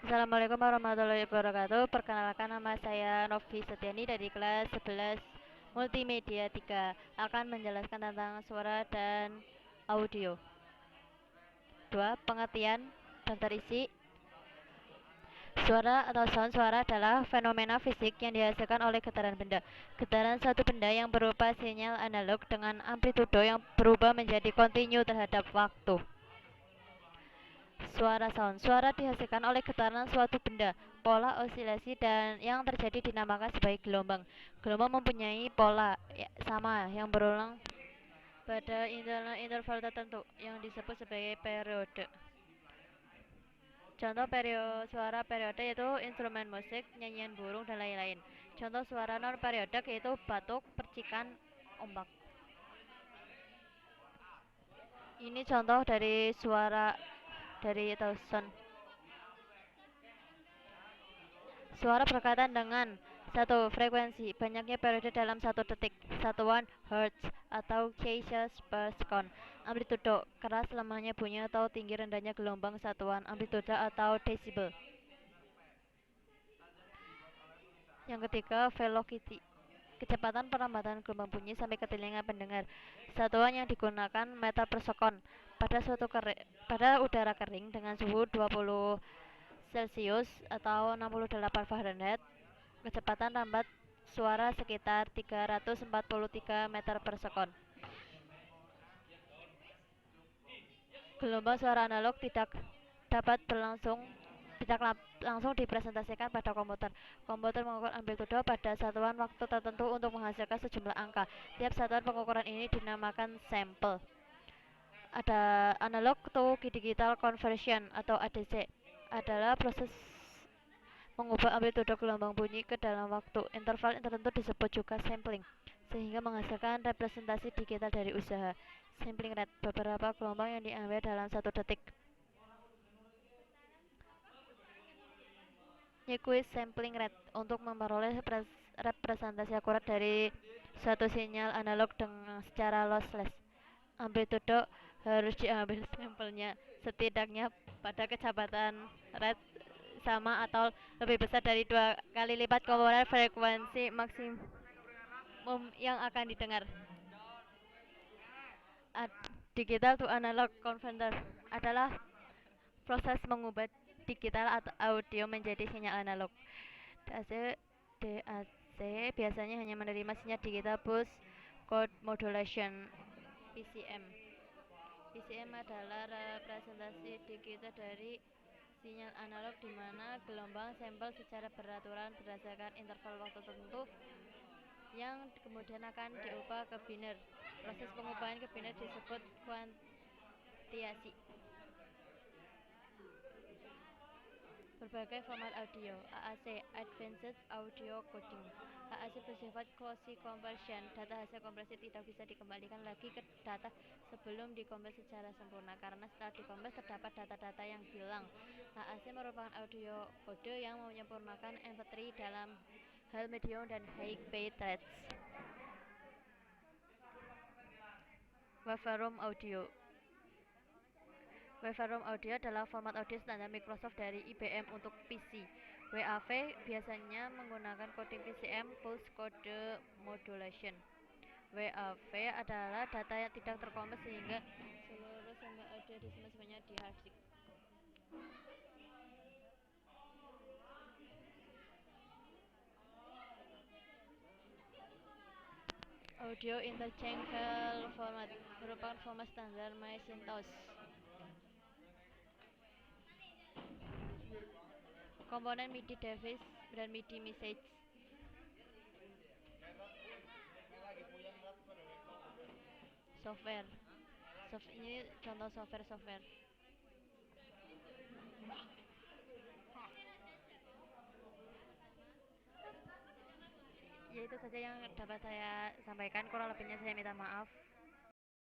Assalamualaikum warahmatullahi wabarakatuh. Perkenalkan, nama saya Novi Setiani dari kelas 11 Multimedia 3, akan menjelaskan tentang suara dan audio. 2. Pengertian daftar isi. Suara atau sound suara adalah fenomena fisik yang dihasilkan oleh getaran benda. Getaran suatu benda yang berupa sinyal analog dengan amplitudo yang berubah menjadi kontinu terhadap waktu. Suara sound. Suara dihasilkan oleh getaran suatu benda, pola osilasi dan yang terjadi dinamakan sebagai gelombang. Gelombang mempunyai pola sama yang berulang pada interval tertentu yang disebut sebagai periode. Contoh suara periode yaitu instrumen musik, nyanyian burung, dan lain-lain. Contoh suara non periodik yaitu batuk, percikan, ombak. Ini contoh dari suara dari sound. Suara berkaitan dengan satu frekuensi, banyaknya periode dalam satu detik, satuan hertz atau kHz per second. Amplitudo, keras lemahnya bunyi atau tinggi rendahnya gelombang, satuan amplitude atau desibel. Yang ketiga, velocity, kecepatan perlambatan gelombang bunyi sampai ke telinga pendengar. Satuan yang digunakan meter per second. Pada udara kering dengan suhu 20 Celcius atau 68 Fahrenheit, kecepatan lambat suara sekitar 343 meter per second. Gelombang suara analog tidak dapat tidak langsung dipresentasikan pada komputer. Komputer mengukur amplitudo pada satuan waktu tertentu untuk menghasilkan sejumlah angka. Tiap satuan pengukuran ini dinamakan sampel. Ada analog to digital conversion atau ADC, adalah proses mengubah amplitudo gelombang bunyi ke dalam waktu. Interval tertentu disebut juga sampling, sehingga menghasilkan representasi digital dari usaha. Sampling rate, beberapa gelombang yang diambil dalam satu detik. Nyquist sampling rate, untuk memperoleh representasi akurat dari suatu sinyal analog dengan secara lossless. Amplitudo harus diambil sampelnya setidaknya pada kecepatan rate sama atau lebih besar dari 2 kali lipat komponen frekuensi maksimum yang akan didengar. Digital to analog converter adalah proses mengubah digital atau audio menjadi sinyal analog. DAC biasanya hanya menerima sinyal digital pulse code modulation (PCM). PCM adalah representasi digital dari sinyal analog di mana gelombang sampel secara beraturan berdasarkan interval waktu tertentu yang kemudian akan diubah ke biner. Proses pengubahan ke biner disebut kuantiasi. Berbagai format audio. AAC, Advanced Audio Coding. AAC bersifat quasi conversion. Data hasil kompresi tidak bisa dikembalikan lagi ke data sebelum dikompres secara sempurna, karena setelah dikompres terdapat data-data yang hilang. AAC merupakan audio kode yang menyempurnakan MP3 dalam hal medium dan high bitrate. Waveform audio. Waveform audio adalah format audio standar Microsoft dari IBM untuk PC. WAV biasanya menggunakan coding PCM pulse code modulation. WAV adalah data yang tidak terkompres sehingga seluruh sampel audio disimpan semuanya di hard disk. Audio Interchangeable Format merupakan format standar Macintosh. Komponen MIDI device dan MIDI message. Software. Ini contoh software. Ya, itu saja yang dapat saya sampaikan, kurang lebihnya saya minta maaf.